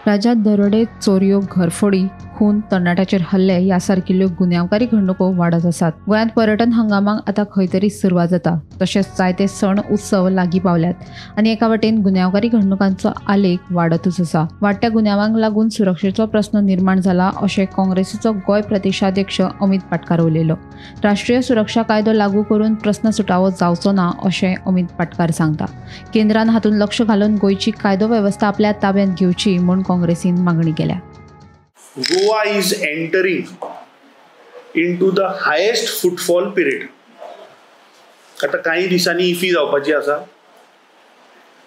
राज्यात दरोडे, चोरयो, घरफोडी, खून, तरणाट्याचेर हल्ले यासारकिल्ल्यो गुन्यांवकारी घडणुको वाडत आसात. गोंयांत पर्यटन हंगामाक आतां खंय तरी सुरवात जाता. तशेंच जायते सण उत्सव लागीं पावल्यात आनी एका वटेन गुन्यांवकारी घडणुकांचो आलेख वाडतच आसा. वाडट्या गुन्यांवांक लागून सुरक्षेचो प्रस्न निर्माण जाला अशें काँग्रेसीचो गोंय प्रदेशाध्यक्ष अमित पाटकार उलयलो. राष्ट्रीय सुरक्षा कायदो लागू करून प्रस्न सुटावो जावचो ना अशें अमित पाटकार सांगता. केंद्रान हातूंत लक्ष घालून गोंयची कायदो वेवस्था आपल्या ताब्यांत घेवची म्हूण काँग्रेसीन मागणी केल्या. Goa is entering into the highest footfall period. आता काही दिसांनी इफी जावपाची आसा.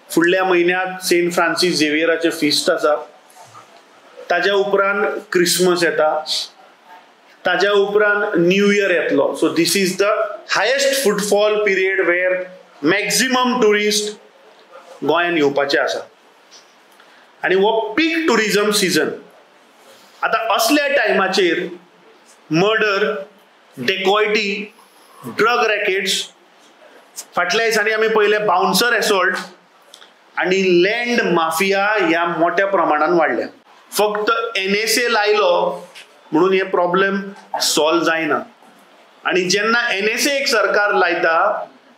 फुडल्या म्हयन्यात सेंट फ्रांसीस झेवियराचे फिस्ट आसा. ताज्या उपरांत क्रिसमस येता. ताज्या उपरांत न्यू इयर येतलो. So this is the highest footfall period where maximum tourist गोंयांत येवपाचे आसा. आनी हो पीक टुरिझम सीजन. आता असल्या टायमाचेर मर्डर, डेकॉयटी, ड्रग रॅकेट्स, फाटल्या दिसांनी आमी पळयले बाउन्सर एसॉल्ट आनी लँड माफिया ह्या मोठ्या प्रमाणात वाडल्या. फक्त NSA लायलो म्हणून हे प्रॉब्लेम सॉल्व जायना. आनी जेन्ना NSA एक सरकार लायता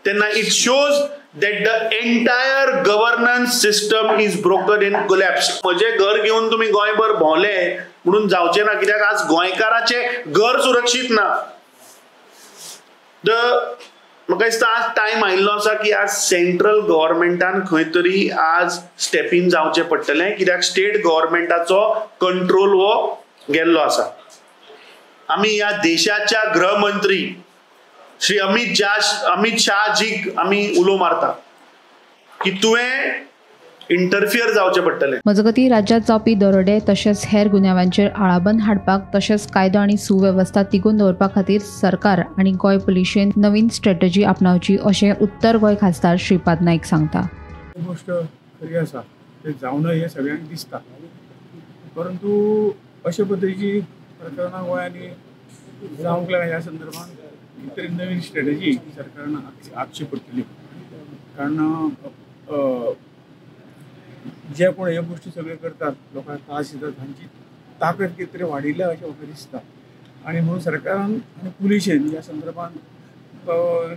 तेन्ना it shows that the entire governance system is broken and collapsed. म्हजे घर घेऊन तुम्ही गोंयभर भोंवले म्हणून जावचे ना, कित्याक आज गोंयकाराचे घर सुरक्षीत ना. म्हाका दिसता आज टायम आयिल्लो आसा की आज सेंट्रल गव्हर्नमेंटान खंय तरी आज स्टेप इन जावचें पडटलें, कित्याक स्टेट गव्हर्नमेंटाचो कंट्रोल हो गेल्लो आसा. आमी ह्या देशाच्या गृहमंत्री श्री अमित शाह जीक आमी उलो मारता की तुवें इंटरफियर जावचें पडटलें. मजगतीं राज्यांत जावपी दरोडे तशेंच हेर गुन्यांवांचेर आळाबंद हाडपाक तशेंच कायदो आनी सुवेवस्था तिगोवन दवरपा खातीर सरकार आनी गोंय पुलिशेन नवीन स्ट्रॅटजी आपणावची अशें उत्तर गोंय खासदार श्रीपाद नाईक सांगता. गोष्ट खरी आसा, ते जावनय हें सगळ्यांक दिसता, परंतु अशे पद्दतीची प्रकरणां गोंयांनी जावंक लागल्या. ह्या संदर्भात कितें नवीन स्ट्रॅटजी सरकारान आखची पडटली. कारण जे कोण ह्यो गोष्टी सगळे करतात, लोकांक त्रास दितात, तांची ताकद कितें तरी वाडिल्ल्या अशें म्हाका दिसता. आनी म्हणून सरकारान आनी पुलिशेन ह्या संदर्भात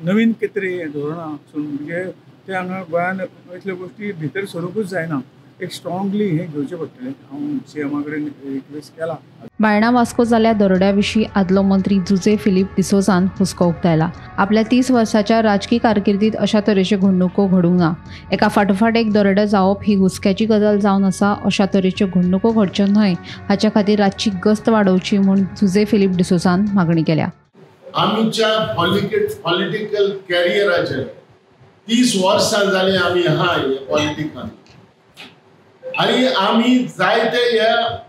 नवीन कितें तरी धोरणां म्हणजे ते हांगा गोंयांत असल्यो गोष्टी भितर सरूंकूच जायना. एक स्ट्रॉंगली हे घेवचें पडटलें. हांव CM कडेन रिक्वेस्ट केला. बायणा वास्को जाल्ल्या दरोड्या विशीं आदलो मंत्री जुजे फिलिप डिसोजान हुस्को उक्तायला. आपल्या 30 वर्सांच्या राजकी कारकिर्दीत अशा तरेच्यो घडणुको घडूंक ना. एका फाटोफाट एक दरोडो जावप ही हुस्क्याची गजाल जावन आसा. अशा तरेच्यो घडणुको घडच्यो न्हय हाच्या खातीर रातची गस्त वाडोवची म्हूण जुजे फिलिप डिसोजान मागणी केल्या. आमच्या पॉलिटिकल कॅरियराचेर 30 वर्सां जालीं आमी आहा पॉलिटिकान. आणि आम्ही जायते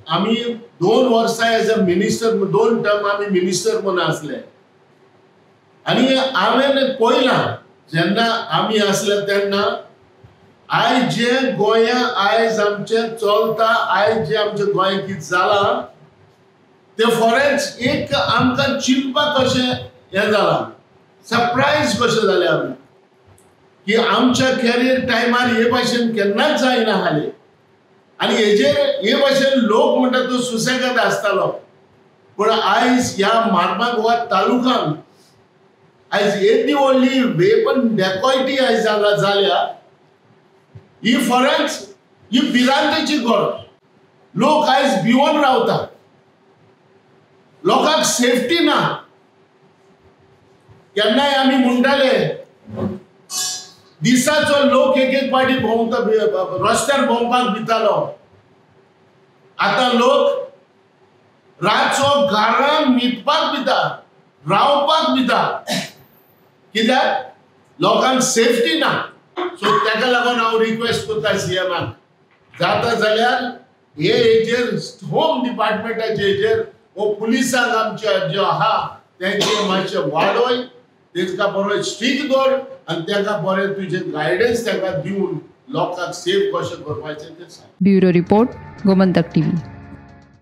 आम्ही 2 वर्सां एज अ मिनिस्टर, 2 टर्म आम्ही मिनिस्टर म्हणून असले. आणि हांवें पळयलां जेन्ना आमी असले तेन्ना आयज जे गोंया आयज आमचे चलता, आयज जे आमचे गोंय कितें जालां ते फॉरेन्स एक आमकां चिंतपाक कशें हें जालां, सरप्रायज कशें जालें आमी की आमच्या कॅरियर टायमार हे भाशेन केन्नाच जायना हाले. आणि हेजेर हे भाशेन लोक म्हणटा तो सुसेगाद आसतालो, पण आयज ह्या मार्मागोवा तालुक्यान आयज येदी व्हडली वेपन डेकॉयटी आयज जाल्या. ही फॉरेन्स ही भिरांतेची गोष्ट. लोक आयज भिवून रावता, लोकांक सेफ्टी ना. केन्नाय आमी म्हणटाले दिसाचो लोक एक पाटी रस्त्यार भोंवपाक भितालो. आता लोक रातचो घरांत न्हिदपाक भिता, रावपाक भिता, कित्याक लोकांक सेफ्टी ना. सो ताका लागून हांव रिक्वेस्ट करता CMाक, जाता जाल्यार हे हेजेर होम डिपार्टमेंटाचे हेजेर वो पुलिसांक आमच्या ज्यो आहा तेंचे मातशें वाडोय, तेका बरो स्ट्रिक्ट दवर आनी तेका बरें तुजें गायडन्स तेका दिवन लोकांक सेफ कशें करपाचें तें सांग. Bureau report, Gomantak TV.